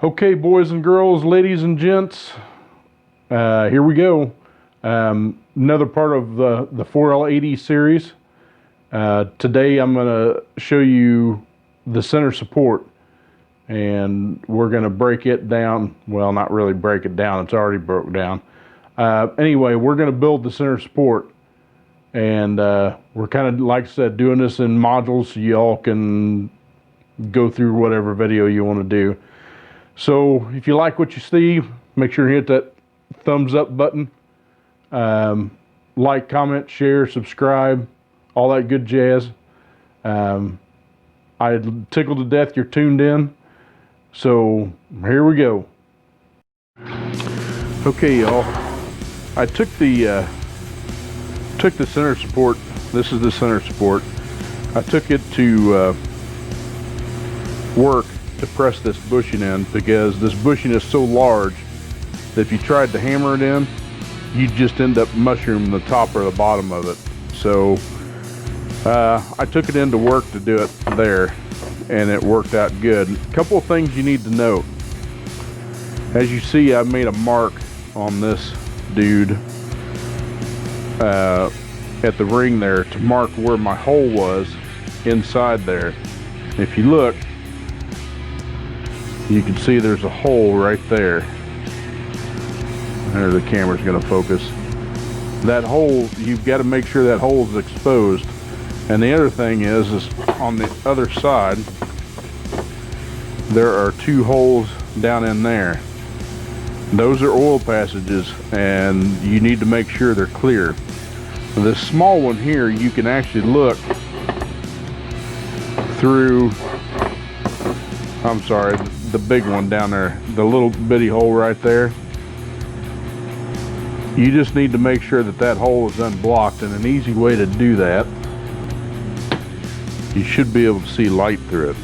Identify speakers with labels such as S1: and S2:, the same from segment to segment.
S1: Okay, boys and girls, ladies and gents, here we go. Another part of the 4L80 series. Today I'm going to show you the center support, and we're going to break it down. Well, not really break it down, it's already broke down. Anyway, we're going to build the center support, and we're kind of, like I said, doing this in modules so y'all can go through whatever video you want to do. So if you like what you see, make sure you hit that thumbs up button. Like, comment, share, subscribe, all that good jazz. I'm tickled to death you're tuned in. So here we go. Okay, y'all. I took the center support. This is the center support. I took it to work to press this bushing in, because this bushing is so large that if you tried to hammer it in, you'd just end up mushrooming the top or the bottom of it. So I took it into work to do it there, and it worked out good. A couple of things you need to note. As you see, I made a mark on this dude at the ring there to mark where my hole was inside there. If you look, you can see there's a hole right there. There, the camera's going to focus. That hole, you've got to make sure that hole is exposed. And the other thing is on the other side, there are two holes down in there. Those are oil passages, and you need to make sure they're clear. This small one here, you can actually look through, I'm sorry, the big one down there, the little bitty hole right there. You just need to make sure that that hole is unblocked, and an easy way to do that, you should be able to see light through it.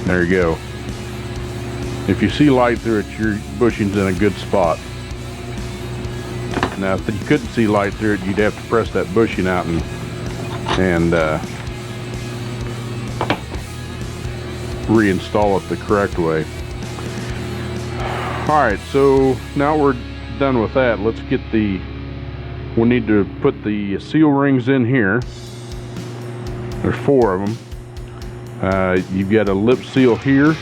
S1: There you go. If you see light through it, your bushing's in a good spot. Now, if you couldn't see light through it, you'd have to press that bushing out and reinstall it the correct way. Alright, so now we're done with that. Let's get we need to put the seal rings in here. There's 4 of them. You've got a lip seal here,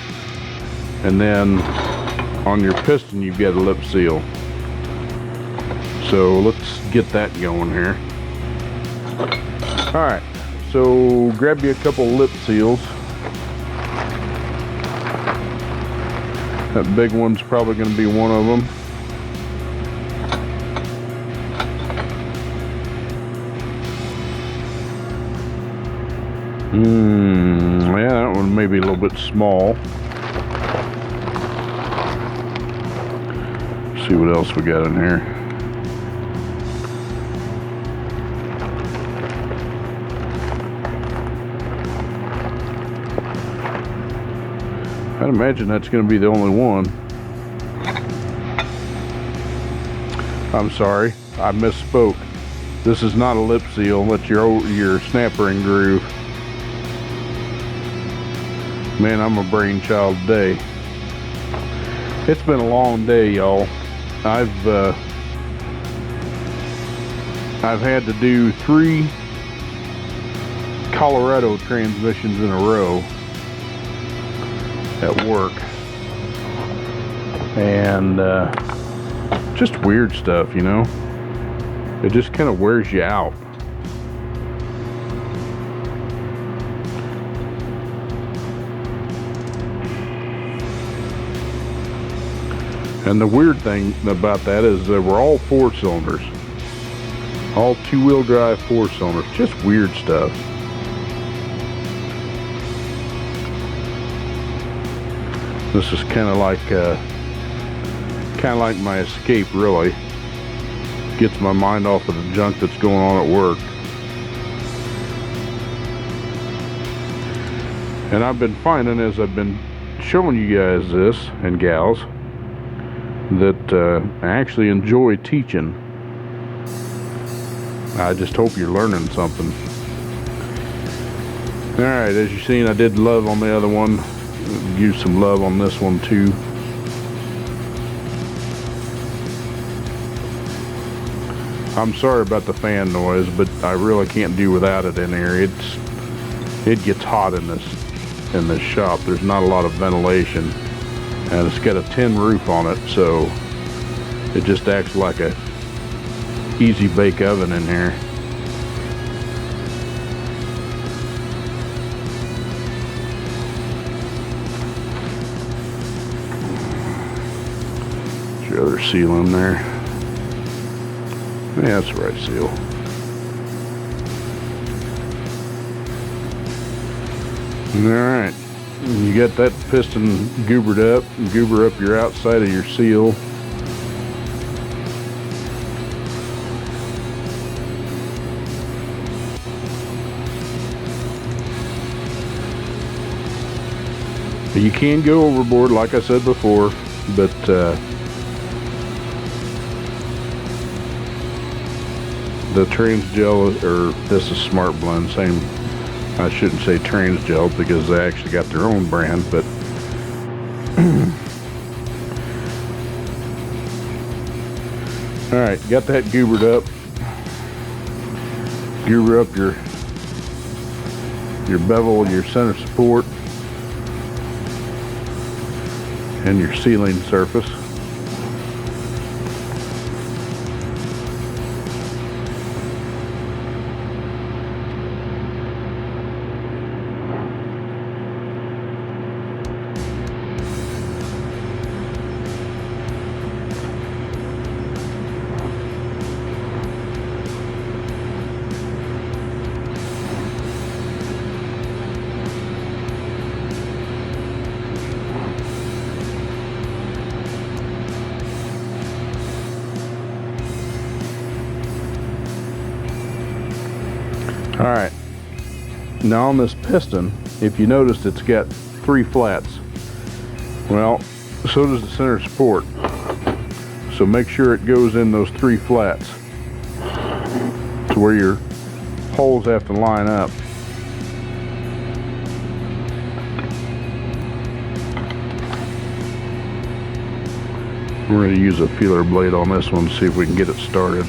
S1: and then on your piston you've got a lip seal. So let's get that going here. Alright, so grab you a couple lip seals. That big one's probably going to be one of them. Yeah, that one may be a little bit small. See what else we got in here. I'd imagine that's going to be the only one. I'm sorry, I misspoke. This is not a lip seal. That's your snap ring groove. Man, I'm a brainchild today. It's been a long day, y'all. I've had to do 3 Colorado transmissions in a row at work, and just weird stuff, you know. It just kind of wears you out. And the weird thing about that is that we're all 4 cylinders, all 2-wheel drive 4 cylinders. Just weird stuff. This is kind of like my escape, really. Gets my mind off of the junk that's going on at work. And I've been finding, as I've been showing you guys this, and gals, that I actually enjoy teaching. I just hope you're learning something. Alright, as you've seen, I did love on the other one. Use some love on this one too. I'm sorry about the fan noise, but I really can't do without it in here. It gets hot in this shop. There's not a lot of ventilation, and it's got a tin roof on it, so it just acts like a easy bake oven in here. There's your other seal in there. Yeah, that's the right seal. Alright, you got that piston goobered up, and goober up your outside of your seal. You can go overboard, like I said before, but the Transgel, or this is Smart Blend, same. I shouldn't say Transgel because they actually got their own brand, but all right, got that goobered up. Goober up your bevel, your center support, and your sealing surface. Alright, now on this piston, if you notice, it's got 3 flats. Well, so does the center support. So make sure it goes in those 3 flats to where your holes have to line up. We're going to use a feeler blade on this one to see if we can get it started.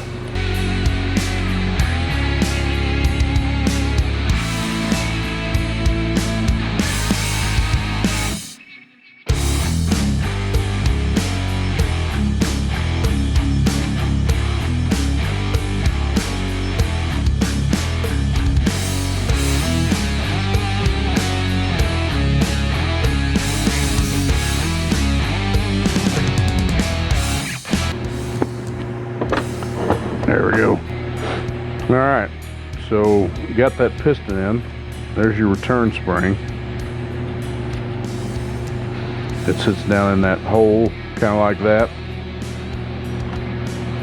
S1: There we go. Alright, so you got that piston in. There's your return spring. It sits down in that hole, kind of like that.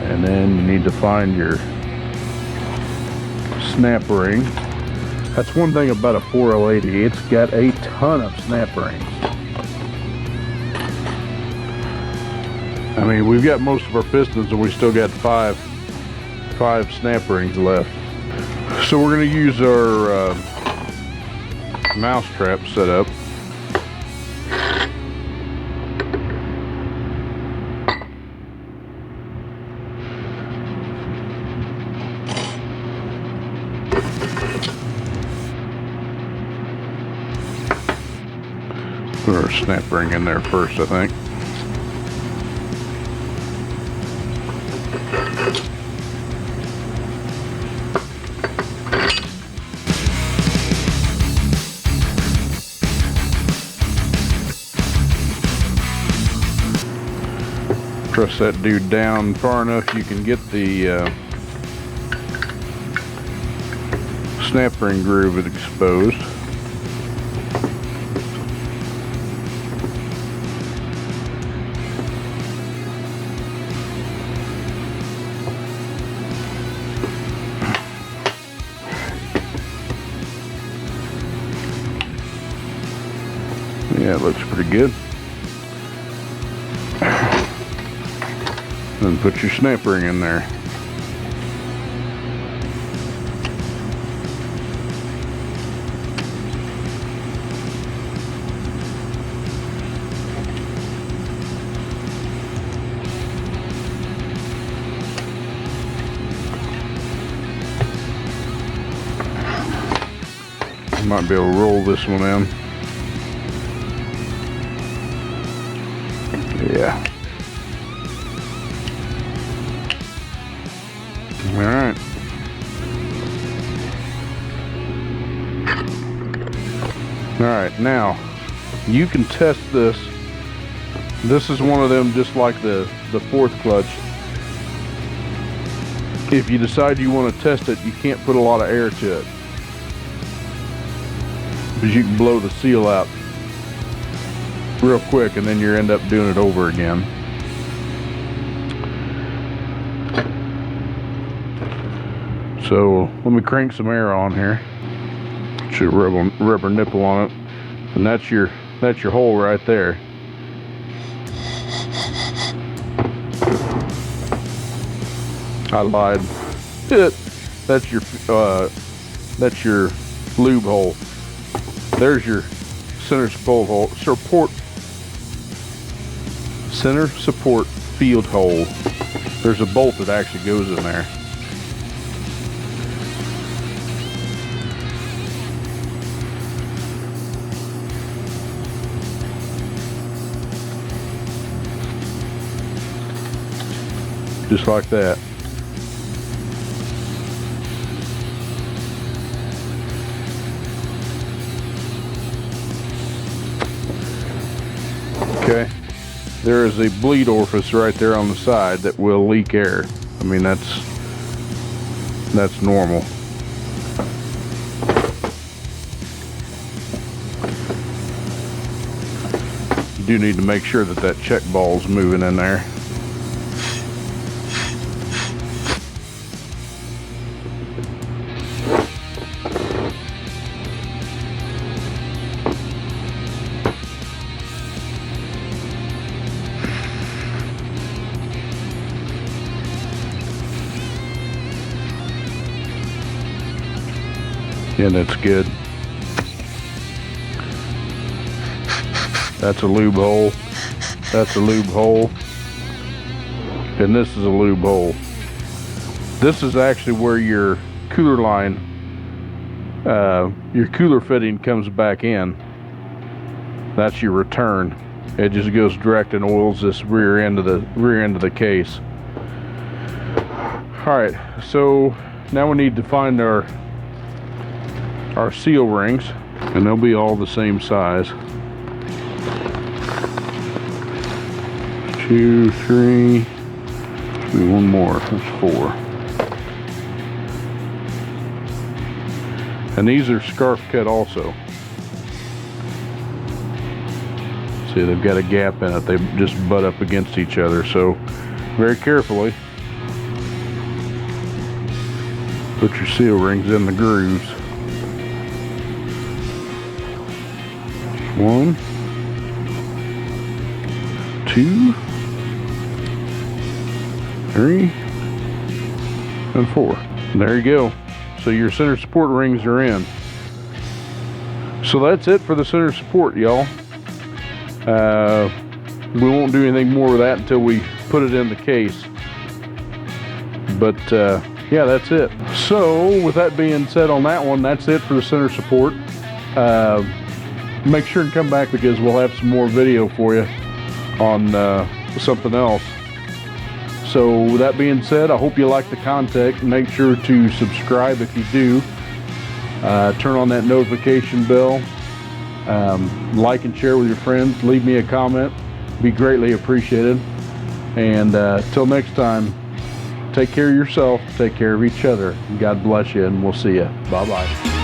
S1: And then you need to find your snap ring. That's one thing about a 4L80. It's got a ton of snap rings. I mean, we've got most of our pistons and we still got five snap rings left. So we're going to use our mouse trap setup. Put our snap ring in there first, I think. Press that dude down far enough you can get the snap ring groove exposed. Yeah, it looks pretty good. Then put your snap ring in there. Might be able to roll this one in. Yeah. All right. All right, now you can test this. This is one of them, just like the fourth clutch. If you decide you want to test it, you can't put a lot of air to it, because you can blow the seal out real quick and then you end up doing it over again. So let me crank some air on here. Should rubber nipple on it, and that's your hole right there. I lied. That's your lube hole. There's your center support field hole. There's a bolt that actually goes in there. Just like that. Okay, there is a bleed orifice right there on the side that will leak air. I mean, that's normal. You do need to make sure that check ball is moving in there. And it's good. That's a lube hole. That's a lube hole. And this is a lube hole. This is actually where your cooler line, your cooler fitting comes back in. That's your return. It just goes direct and oils this rear end of the case. All right, so now we need to find our seal rings, and they'll be all the same size. 2, 3, maybe one more, that's 4. And these are scarf cut also. See, they've got a gap in it. They just butt up against each other, so very carefully put your seal rings in the grooves. 1, 2, 3, and 4. There you go. So your center support rings are in. So that's it for the center support, y'all. We won't do anything more with that until we put it in the case. But yeah, that's it. So with that being said on that one, that's it for the center support. Make sure and come back, because we'll have some more video for you on something else. So with that being said, I hope you like the content. Make sure to subscribe if you do. Turn on that notification bell. Like and share with your friends. Leave me a comment. Be greatly appreciated. And till next time, take care of yourself. Take care of each other. God bless you, and we'll see you. Bye-bye.